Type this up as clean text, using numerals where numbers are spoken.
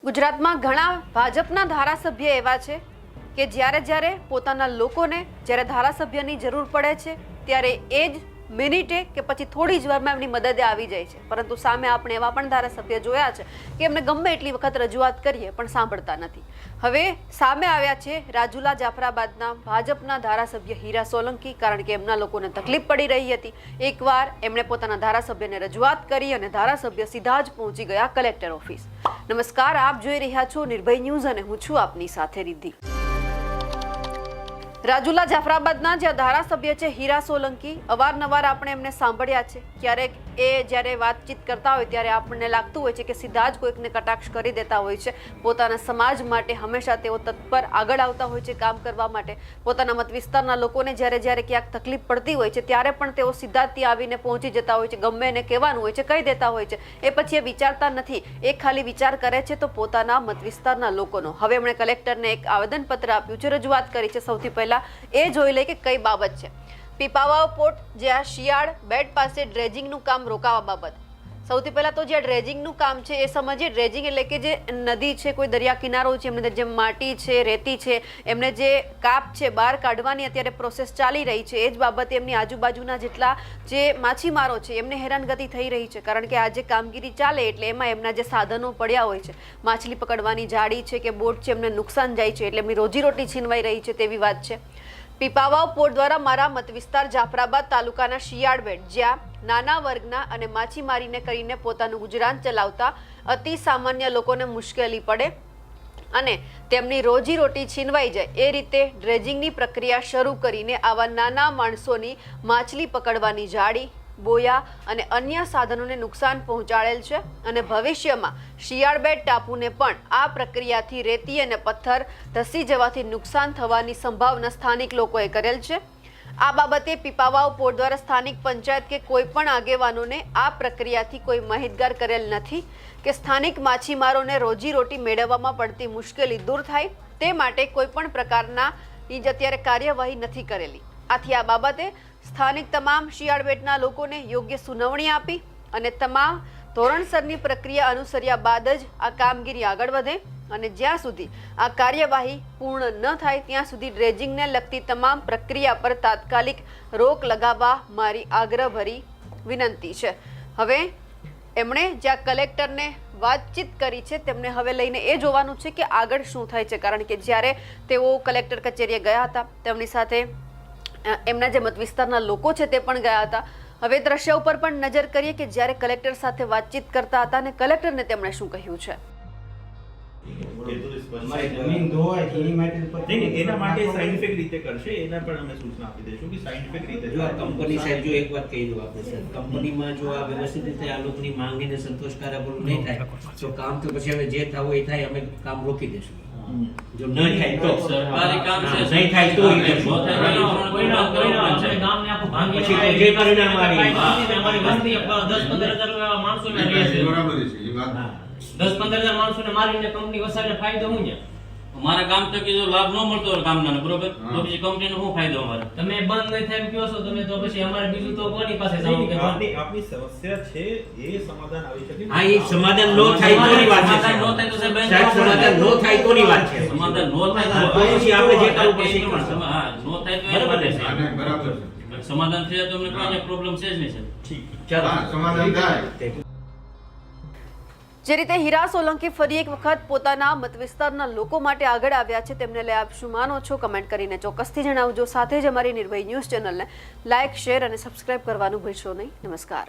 ગુજરાતમાં ઘણા ભાજપના ધારાસભ્ય એવા છે કે જ્યારે પોતાના લોકોને જ્યારે ધારાસભ્યની જરૂર પડે છે ત્યારે એ જ મિનિટે કે પછી થોડી જ વારમાં એમની મદદે આવી જાય છે, પરંતુ સામે આપણે એવા પણ ધારાસભ્ય જોયા છે કે એમને ગમે એટલી વખત રજૂઆત કરીએ પણ સાંભળતા નથી. હવે સામે આવ્યા છે રાજુલા જાફરાબાદના ભાજપના ધારાસભ્ય હીરા સોલંકી, કારણ કે એમના લોકોને તકલીફ પડી રહી હતી. એકવાર એમણે પોતાના ધારાસભ્યને રજૂઆત કરી અને ધારાસભ્ય સીધા જ પહોંચી ગયા કલેક્ટર ઓફિસ. નમસ્કાર, આપ જોઈ રહ્યા છો નિર્ભય ન્યૂઝ અને હું છું આપની સાથે રિદ્ધિ. રાજુલા જાફરાબાદના જે ધારાસભ્ય છે હીરા સોલંકી, અવારનવાર આપણે એમને સાંભળ્યા છે. ક્યારેક એ જ્યારે વાતચીત કરતા હોય ત્યારે આપણને લાગતું હોય છે કે સીધા જ કોઈકને કટાક્ષ કરી દેતા હોય છે. પોતાના સમાજ માટે હંમેશા તેઓ તત્પર આગળ આવતા હોય છે કામ કરવા માટે. પોતાના મત વિસ્તારના લોકોને જ્યારે ક્યાંક તકલીફ પડતી હોય છે ત્યારે પણ તેઓ સીધા ત્યાં આવીને પહોંચી જતા હોય છે. ગમે એને કહેવાનું હોય છે કહી દેતા હોય છે. એ પછી એ વિચારતા નથી, એ ખાલી વિચાર કરે છે તો પોતાના મત વિસ્તારના લોકોનો. હવે એમણે કલેક્ટરને એક આવેદનપત્ર આપ્યું છે, રજૂઆત કરી છે. સૌથી પહેલા એ જોઈ લે કે કઈ બાબત છે. પીપાવાવ પોર્ટ જ્યાં શિયાળ બેટ પાસે ડ્રેજિંગનું કામ રોકાવા બાબત. સૌથી પહેલા તો જે ડ્રેજિંગનું કામ છે એ સમજીએ. ડ્રેજિંગ એટલે કે જે નદી છે, કોઈ દરિયા કિનારો છે, એમને જે માટી છે, રેતી છે, એમને જે કાપ છે બહાર કાઢવાની અત્યારે પ્રોસેસ ચાલી રહી છે. એ જ બાબતે એમની આજુબાજુના જેટલા જે માછીમારો છે એમને હેરાનગતિ થઈ રહી છે, કારણ કે આ જે કામગીરી ચાલે એટલે એમાં એમના જે સાધનો પડ્યા હોય છે, માછલી પકડવાની જાળી છે કે બોટ છે, એમને નુકસાન જાય છે, એટલે એમની રોજીરોટી છીનવાઈ રહી છે તેવી વાત છે. પીપાવાવ પોર્ટ દ્વારા મારા મત વિસ્તાર જાફરાબાદ તાલુકાના શિયાળ બેટ, જ્યાં નાના વર્ગના અને માછીમારીને કરીને પોતાનું ગુજરાન ચલાવતા અતિ સામાન્ય લોકોને મુશ્કેલી પડે અને તેમની રોજીરોટી છીનવાઈ જાય એ રીતે ડ્રેજિંગની પ્રક્રિયા શરૂ કરીને આવા નાના માણસોની માછલી પકડવાની જાળી, બોયા અને અન્ય સાધનોને નુકસાન પહોંચાડેલ છે. અને ભવિષ્યમાં શિયાળબેટ ટાપુને પણ આ પ્રક્રિયાથી રેતી અને પથ્થર ધસી જવાથી નુકસાન થવાની સંભાવના સ્થાનિક લોકોએ કરેલ છે. આ બાબતે પીપાવાવ પોર્ટ દ્વારા સ્થાનિક પંચાયત કે કોઈ પણ આગેવાનોને આ પ્રક્રિયાથી કોઈ માહિતગાર કરેલ નથી કે સ્થાનિક માછીમારોને રોજીરોટી મેળવવામાં પડતી મુશ્કેલી દૂર થાય તે માટે કોઈ પણ પ્રકારના અત્યારે કાર્યવાહી નથી કરેલી. આથી આ બાબતે સ્થાનિક તમામ શિયાળબેટના લોકોને યોગ્ય સુનાવણી આપી અને તમામ ધોરણસરની પ્રક્રિયા અનુસર્યા બાદ જ આ કામગીરી આગળ વધે અને જ્યાં સુધી આ કાર્યવાહી પૂર્ણ ન થાય ત્યાં સુધી ડ્રેજિંગને લગતી તમામ પ્રક્રિયા પર તાત્કાલિક રોક લગાવવા મારી આગ્રહભરી વિનંતી છે. હવે એમણે જ્યાં કલેક્ટરને વાતચીત કરી છે તેમને હવે લઈને એ જોવાનું છે કે આગળ શું થાય છે, કારણ કે જ્યારે તેઓ કલેક્ટર કચેરીએ ગયા હતા તેમની સાથે એમના જે મત વિસ્તારના લોકો છે તે પણ ગયા હતા. હવે દ્રશ્ય ઉપર પણ નજર કરીએ કે જ્યારે કલેક્ટર સાથે વાતચીત કરતા હતા અને કલેક્ટરને તેમણે શું કહ્યું છે. એના માટે સાયન્ટિફિક રીતે કરશે, એના પણ અમે સૂચના આપી દઈશું કે સાયન્ટિફિક રીતે જો આ કંપની સાહેબ જો એક વાત કહી દઉં આપણે સર, કંપનીમાં જો આ વ્યવસ્થિત રીતે આ લોકોની માંગીને સંતોષકારક નહીં થાય તો કામ તો પછી હવે જે થવું એ થાય, અમે કામ રોકી દઈશું. જો નહીં થાય તો સરકારી કામ છે, નહીં થાય તો પછી તો જે પરિણામ આવે અમારી વસ્તી 10-15,000 માણસો ને રહે છે. બરાબર છે એ વાત. 10-15,000 માણસો ને મારીને કંપની વસાવીને ફાયદો શું છે? અમારા કામ તકે જો લાભ ન મળતો હોય કામના, બરોબર, તો પછી કંપનીનો શું ફાયદો અમારે? તમે બંધ નહીં થાય એમ કહો છો તમે, તો પછી અમારે બીજું તો કોની પાસે જવું કે આપની સમસ્યા છે એ સમાધાન આવી શકે. હા, એ સમાધાન નો થાય તોની વાત છે. સમાધાન નો થાય તો સાહેબ સમાધાન નો થાય તોની વાત છે. સમાધાન નો થાય તો પછી આપણે જે કરવું પડશે એ કરશું. હા, નો થાય તો એ બરાબર છે. આને બરાબર છે. સમાધાન થયા તો અમને કોઈ પ્રોબ્લેમ છે જ નહીં સર. ઠીક, ચાલો હા, સમાધાન થાય. જે રીતે હીરા સોલંકી ફરી એક વખત પોતાના મત વિસ્તારના લોકો માટે આગળ આવ્યા છે તેમને લઈ આપ શું માનો છો કમેન્ટ કરીને ચોક્કસથી જણાવજો. સાથે જ અમારી નિર્ભય ન્યૂઝ ચેનલને લાઇક, શેર અને સબસ્ક્રાઇબ કરવાનું ભૂલશો નહીં. નમસ્કાર.